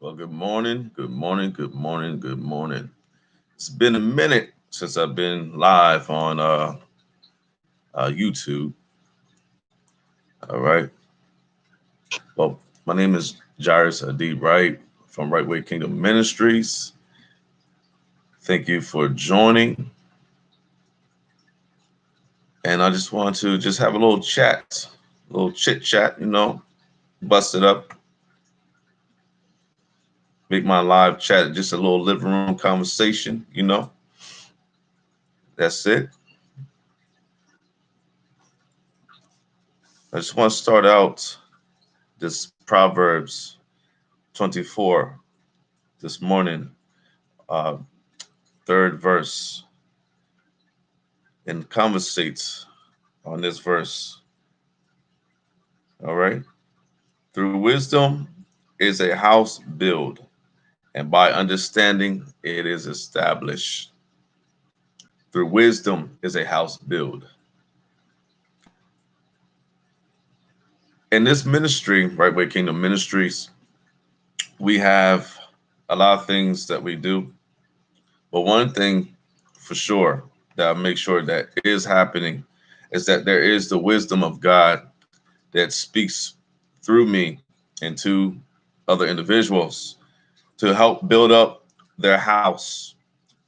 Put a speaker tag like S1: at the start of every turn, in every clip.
S1: Well, good morning, good morning, good morning, good morning. It's been a minute since I've been live on YouTube. All right. Well, my name is Jairus Adib Wright from Right Way Kingdom Ministries. Thank you for joining. And I just want to just have a little chat, a little chit chat, bust it up, make my live chat just a little living room conversation. That's it. I just want to start out this Proverbs 24 this morning, uh, third verse, and conversates on this verse. All right. Through wisdom is a house built, and by understanding it is established. Through wisdom is a house built. In this ministry, Right Way Kingdom Ministries, we have a lot of things that we do. But one thing for sure that I make sure that is happening is that there is the wisdom of God that speaks through me and to other individuals to help build up their house,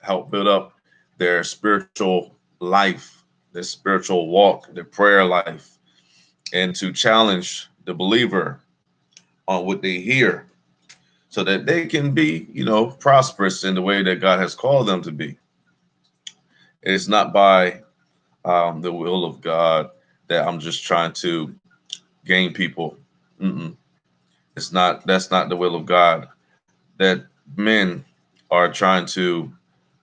S1: help build up their spiritual life, their spiritual walk, their prayer life, and to challenge the believer on what they hear so that they can be, prosperous in the way that God has called them to be. It's not by the will of God that I'm just trying to gain people. Mm-mm. It's not. That's not the will of God. That men are trying to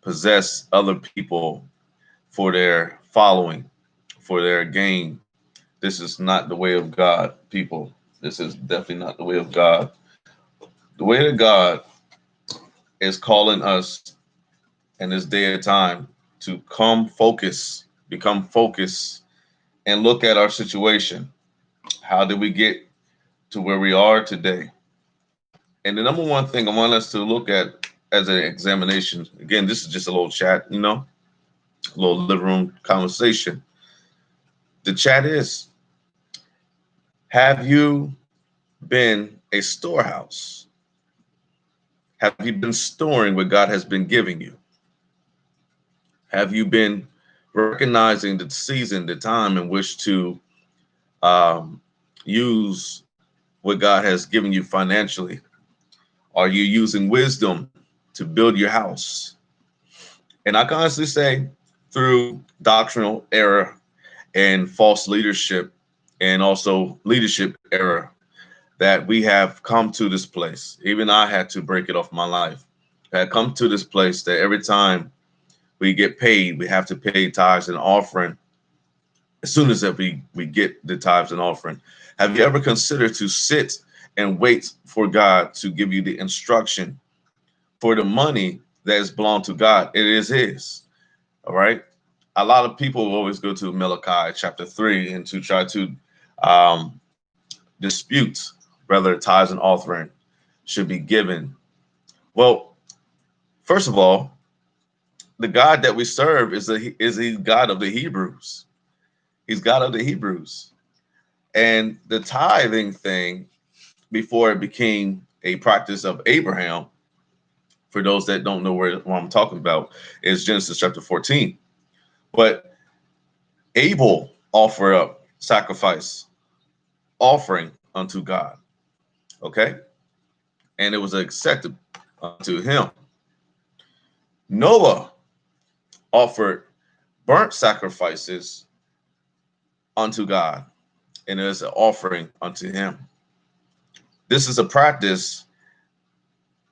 S1: possess other people for their following, for their gain. This is not the way of God, people. This is definitely not the way of God. The way of God is calling us in this day and time to become focused, and look at our situation. How did we get to where we are today? And the number one thing I want us to look at as an examination, again, this is just a little chat, a little living room conversation. The chat is, have you been a storehouse? Have you been storing what God has been giving you? Have you been recognizing the season, the time in which to um, use what God has given you financially? Are you using wisdom to build your house? And I can honestly say, through doctrinal error and false leadership, and also leadership error, that we have come to this place. Even I had to break it off my life. I had come to this place that every time we get paid, we have to pay tithes and offering as soon as we get the tithes and offering. Have you ever considered to sit and wait for God to give you the instruction for the money that is belong to God? It is His. All right. A lot of people always go to Malachi chapter 3 and to try to um, dispute whether tithes and offering should be given. Well, first of all, the God that we serve is the God of the Hebrews. He's God of the Hebrews. And the tithing thing, before it became a practice of Abraham, for those that don't know what I'm talking about, is Genesis chapter 14. But Abel offered up sacrifice, offering unto God. Okay. And it was accepted unto him. Noah offered burnt sacrifices unto God, and it is an offering unto him. This is a practice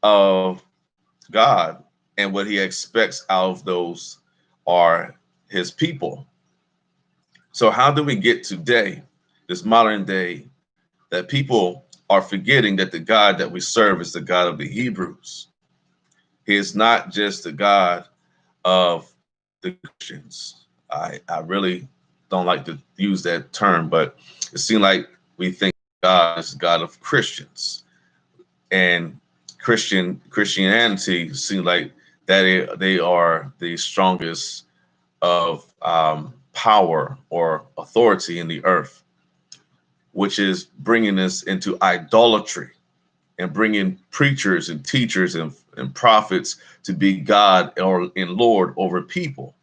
S1: of God, and what he expects out of those are his people. So, how do we get today, this modern day, that people are forgetting that the God that we serve is the God of the Hebrews? He is not just the God of the Christians. I really don't like to use that term, but it seems like we think God is the God of Christians. And Christianity seems like that they are the strongest of power or authority in the earth, which is bringing us into idolatry and bringing preachers and teachers and prophets to be God or in Lord over people.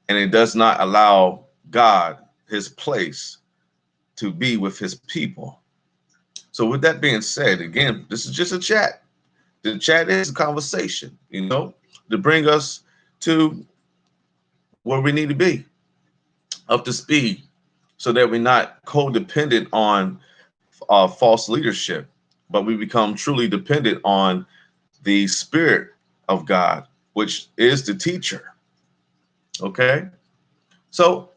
S1: And it does not allow God his place to be with his people. So with that being said, again, this is just a chat. The chat is a conversation, to bring us to where we need to be, up to speed, so that we're not codependent on false leadership, but we become truly dependent on the Spirit of God, which is the teacher. Okay, so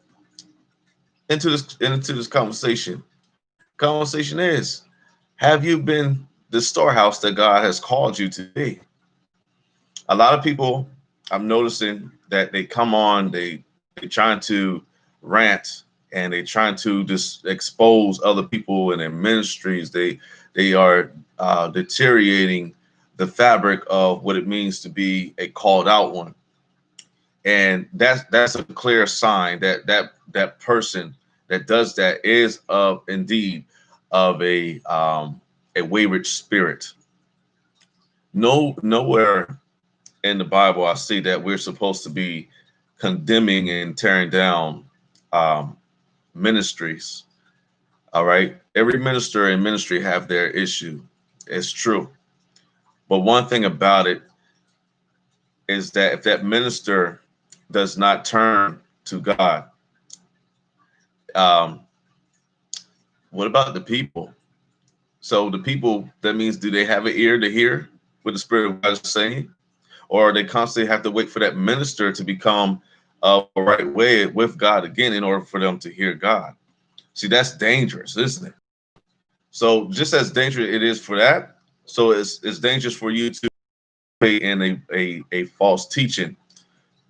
S1: into this conversation. Conversation is: have you been the storehouse that God has called you to be? A lot of people, I'm noticing that they come on, they trying to rant and they trying to just expose other people in their ministries. They are deteriorating the fabric of what it means to be a called out one, and that's a clear sign that that person that does that is of indeed of a wayward spirit. Nowhere in the Bible I see that we're supposed to be condemning and tearing down um, ministries. All right, every minister and ministry have their issue. It's true, but one thing about it is that if that minister does not turn to God, um, what about the people? So the people, that means, do they have an ear to hear what the Spirit of God is saying? Or they constantly have to wait for that minister to become a right way with God again in order for them to hear God? See, that's dangerous, isn't it? So just as dangerous it is for that, so it's dangerous for you to pay in a false teaching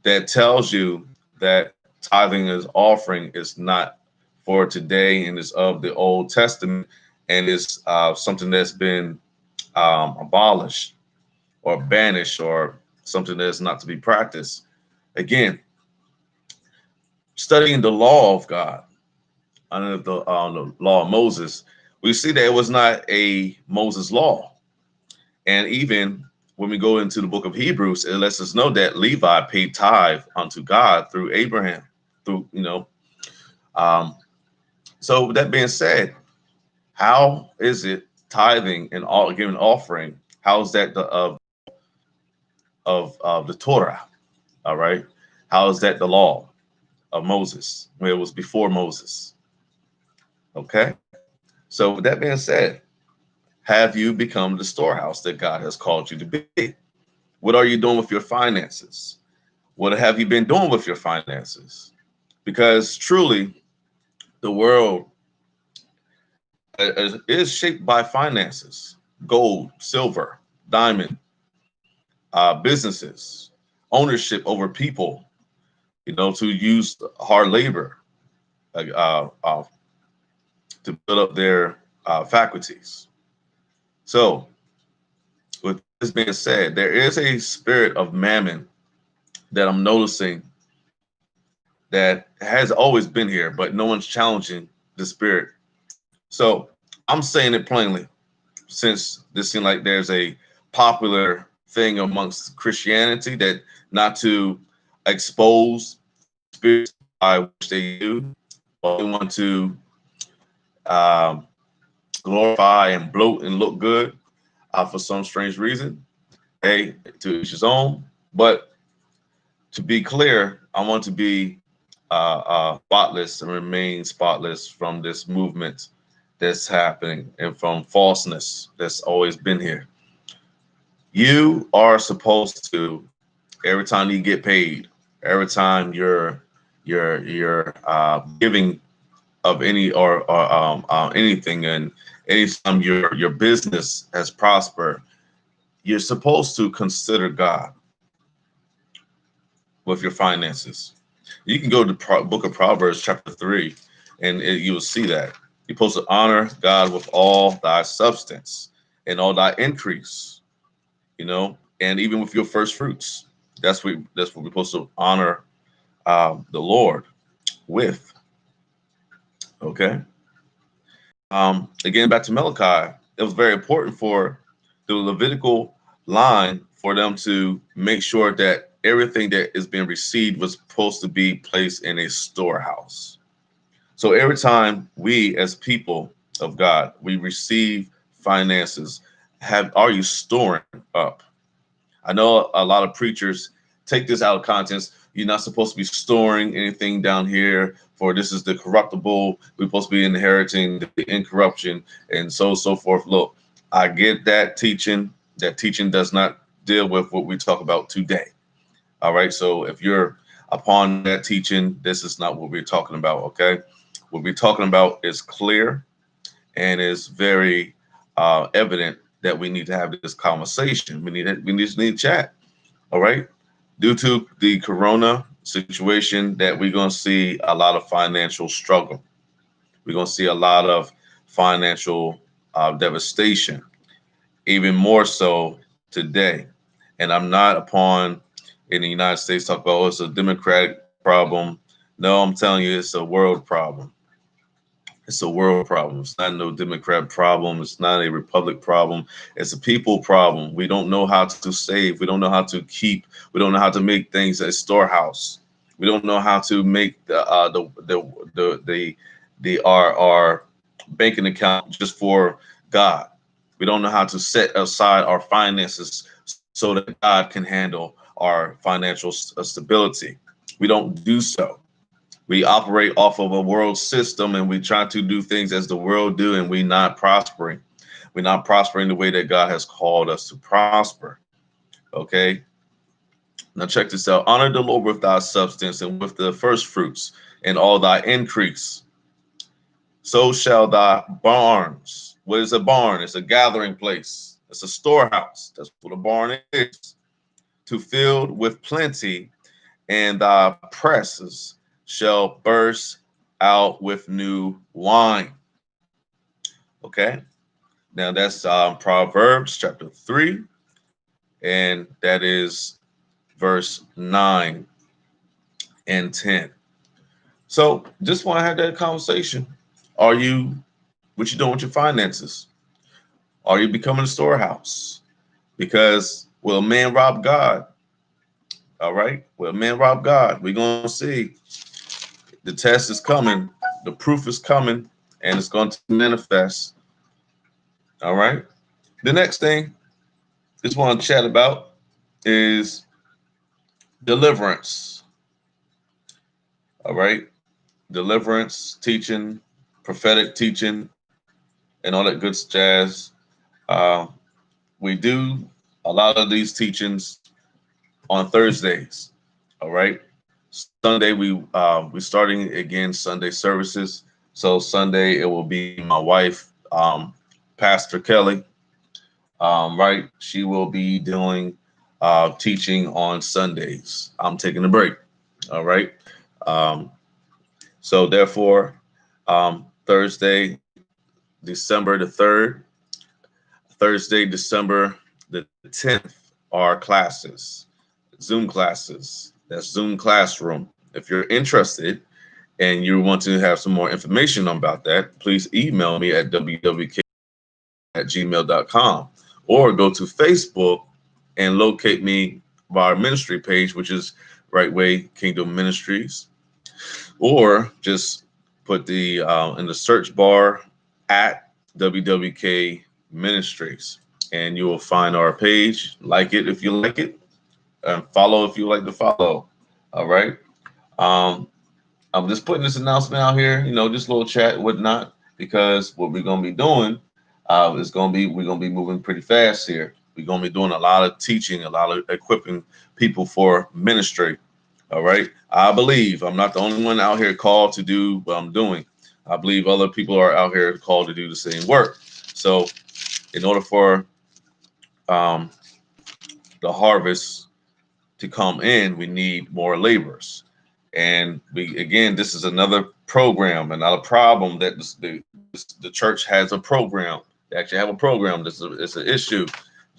S1: that tells you that tithing is offering is not for today and is of the Old Testament and is something that's been abolished or banished or something that's not to be practiced. Again, studying the law of God under the law of Moses, we see that it was not a Moses law. And even when we go into the book of Hebrews, it lets us know that Levi paid tithe unto God through Abraham, through, um, so with that being said, how is it tithing and all giving offering? How is that of the Torah? All right. How is that the law of Moses when it was before Moses? Okay. So with that being said, have you become the storehouse that God has called you to be? What are you doing with your finances? What have you been doing with your finances? Because truly, the world is shaped by finances: gold, silver, diamond, businesses, ownership over people, to use hard labor uh, uh, to build up their faculties. So, with this being said, there is a spirit of mammon that I'm noticing that has always been here, but no one's challenging the spirit. So, I'm saying it plainly, since this seems like there's a popular thing amongst Christianity that not to expose spirits by which they do, but they want to um, glorify and bloat and look good for some strange reason. Hey, to each his own. But to be clear, I want to be spotless and remain spotless from this movement that's happening and from falseness that's always been here. You are supposed to, every time you get paid, every time you're giving of any or anything, and anytime your business has prospered, you're supposed to consider God with your finances. You can go to the book of Proverbs chapter 3, and you will see that you're supposed to honor God with all thy substance and all thy increase. and even with your first fruits, that's what we're supposed to honor the Lord with. Okay. Again, back to Malachi, it was very important for the Levitical line for them to make sure that everything that is being received was supposed to be placed in a storehouse. So every time we, as people of God, we receive finances, have are you storing up? I know a lot of preachers take this out of context. You're not supposed to be storing anything down here, for this is the corruptible. We're supposed to be inheriting the incorruption, and so forth. Look, I get that teaching. That teaching does not deal with what we talk about today. All right. So if you're upon that teaching, this is not what we're talking about. Okay. What we're talking about is clear and is very evident that we need to have this conversation. We just need to chat. All right. Due to the corona situation, that we're going to see a lot of financial struggle. We're going to see a lot of financial devastation, even more so today. And I'm not upon in the United States talk about, oh, it's a democratic problem. No, I'm telling you, it's a world problem. It's a world problem. It's not no Democrat problem. It's not a Republic problem. It's a people problem. We don't know how to save. We don't know how to keep. We don't know how to make things a storehouse. We don't know how to make the our banking account just for God. We don't know how to set aside our finances so that God can handle our financial stability. We don't do so. We operate off of a world system, and we try to do things as the world do, and we're not prospering. We're not prospering the way that God has called us to prosper. Okay. Now check this out. Honor the Lord with thy substance and with the first fruits and all thy increase. So shall thy barns. What is a barn? It's a gathering place. It's a storehouse. That's what a barn is. To filled with plenty, and thy presses shall burst out with new wine. Okay. Now that's Proverbs chapter 3, and that is verse 9 and 10. So just want to have that conversation. Are you, what you doing with your finances? Are you becoming a storehouse? Because will man rob God? All right. Will man rob God? We're going to see. The test is coming. The proof is coming, and it's going to manifest. All right. The next thing I just want to chat about is deliverance. All right. Deliverance, teaching, prophetic teaching, and all that good jazz. Uh, we do a lot of these teachings on Thursdays. All right. Sunday we starting again Sunday services. So Sunday it will be my wife, Pastor Kelly. Right, she will be doing teaching on Sundays. I'm taking a break. All right. Um, so therefore, Thursday, December the 3rd, Thursday, December the 10th are classes, Zoom classes. That's Zoom Classroom. If you're interested and you want to have some more information about that, please email me at wwk@gmail.com or go to Facebook and locate me by our ministry page, which is Right Way Kingdom Ministries, or just put the in the search bar at WWK Ministries, and you will find our page. Like it if you like it, and follow if you like to follow. All right. Um, I'm just putting this announcement out here, just a little chat, whatnot, because what we're gonna be doing is gonna be we're gonna be moving pretty fast here. We're gonna be doing a lot of teaching, a lot of equipping people for ministry. All right. I believe I'm not the only one out here called to do what I'm doing. I believe other people are out here called to do the same work. So, in order for um, the harvest to come in, we need more laborers. And we again, this is another program, another problem that the church has a program. They actually have a program. It's an issue.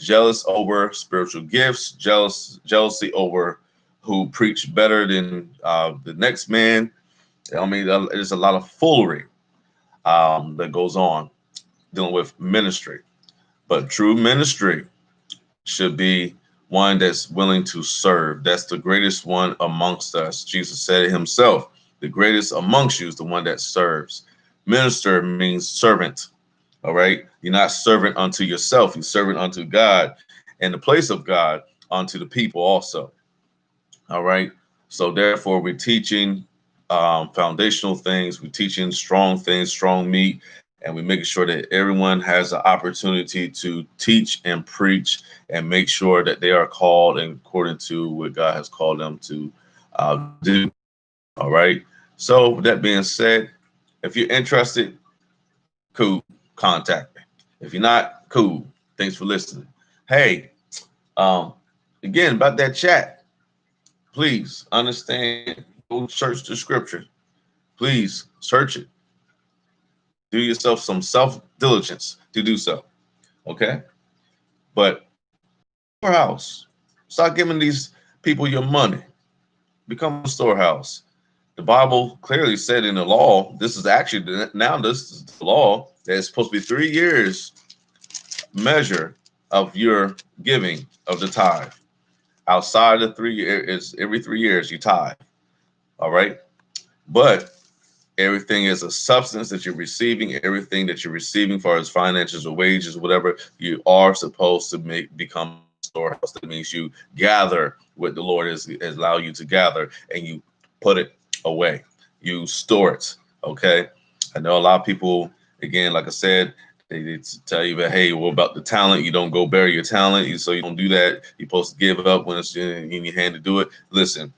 S1: jealous over spiritual gifts, jealousy over who preach better than the next man. I mean, there's a lot of foolery that goes on dealing with ministry. But true ministry should be one that's willing to serve. That's the greatest one amongst us. Jesus said it himself. The greatest amongst you is the one that serves. Minister means servant. All right. You're not servant unto yourself. You're servant unto God and the place of God unto the people also. All right. So therefore, we're teaching foundational things. We're teaching strong things, strong meat, and we're making sure that everyone has the opportunity to teach and preach and make sure that they are called and according to what God has called them to do. All right. So with that being said, if you're interested, cool, contact me. If you're not, cool. Thanks for listening. Hey, um, again about that chat. Please understand. Go search the scripture. Please search it. Do yourself some self diligence to do so. Okay, but storehouse. Stop giving these people your money. Become a storehouse. The Bible clearly said in the law, this is actually now this is the law that it's supposed to be 3 years measure of your giving of the tithe. Outside of 3 years, every 3 years you tithe. All right. But everything is a substance that you're receiving, everything that you're receiving for as finances or wages, whatever, you are supposed to become a storehouse. That means you gather what the Lord has allowed you to gather and you put it away. You store it. Okay. I know a lot of people, again, like I said, they tell you that, hey, what about the talent? You don't go bury your talent. So you don't do that. You're supposed to give it up when it's in your hand to do it. Listen,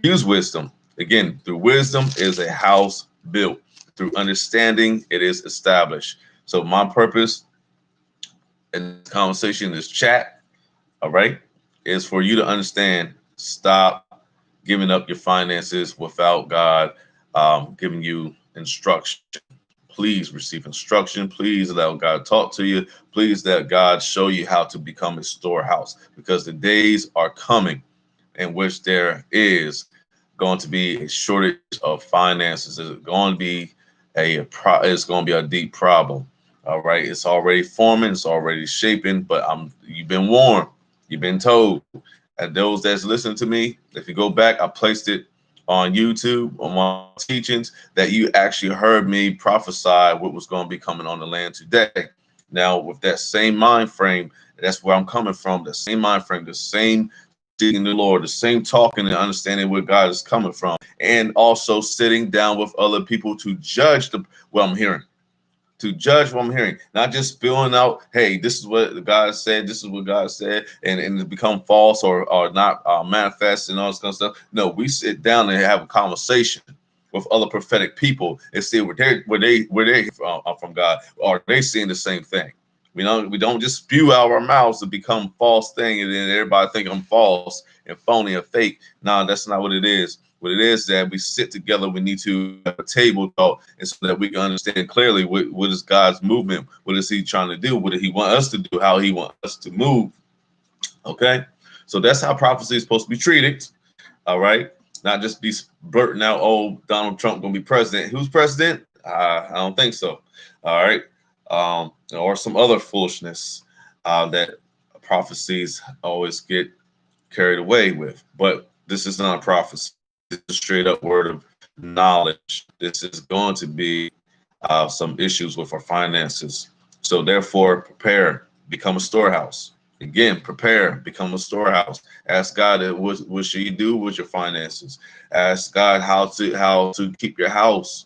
S1: use wisdom. Again, through wisdom is a house built. Through understanding, it is established. So my purpose in this conversation, this chat, all right, is for you to understand, stop giving up your finances without God giving you instruction. Please receive instruction. Please allow God to talk to you. Please let God show you how to become a storehouse, because the days are coming in which there is going to be a shortage of finances. It's going to be it's going to be a deep problem. All right, it's already forming, it's already shaping, but you've been warned, you've been told. And those that's listening to me, if you go back, I placed it on YouTube on my teachings that you actually heard me prophesy what was going to be coming on the land today. Now, with that same mind frame, that's where I'm coming from. The same mind frame, the same seeking the Lord, the same talking and understanding where God is coming from, and also sitting down with other people to judge what I'm hearing. To judge what I'm hearing, not just spilling out, hey, this is what God said, this is what God said, and it become false or not manifest and all this kind of stuff. No, we sit down and have a conversation with other prophetic people and see where they from God. Are they seeing the same thing? We don't just spew out our mouths to become false thing, and then everybody think I'm false and phony or fake. No, that's not what it is. What it is that we sit together, we need to have a table talk, and so that we can understand clearly what is God's movement, what is He trying to do, what did He want us to do, how He wants us to move. Okay, so that's how prophecy is supposed to be treated. All right, not just be blurting out, "Oh, Donald Trump gonna be president." Who's president? I don't think so. All right, or some other foolishness that prophecies always get carried away with. But this is not a prophecy. It's a straight up word of knowledge. This is going to be some issues with our finances. So therefore, prepare, become a storehouse. Again, prepare, become a storehouse. Ask God what should you do with your finances. Ask God how to keep your house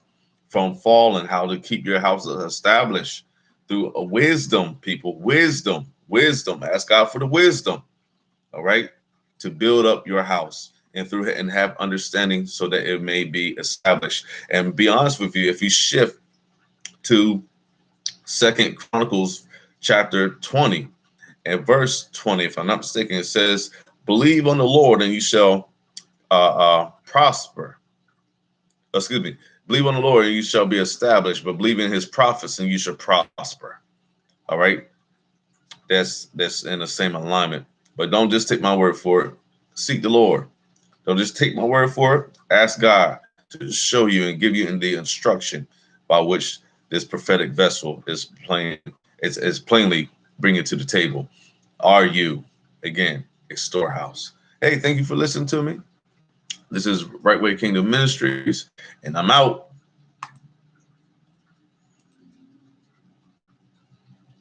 S1: from falling, how to keep your house established through a wisdom, people. Wisdom. Ask God for the wisdom. All right, to build up your house and have understanding so that it may be established. And be honest with you, if you shift to Second Chronicles chapter 20 and verse 20, if I'm not mistaken, it says, "Believe on the Lord and you shall prosper." Excuse me. Believe on the Lord and you shall be established, but believe in His prophets and you shall prosper. All right. that's in the same alignment. But don't just take my word for it. Seek the Lord. Don't just take my word for it. Ask God to show you and give you the instruction by which this prophetic vessel is playing. It's plainly bringing to the table. Are you, again, a storehouse? Hey, thank you for listening to me. This is Right Way Kingdom Ministries, and I'm out.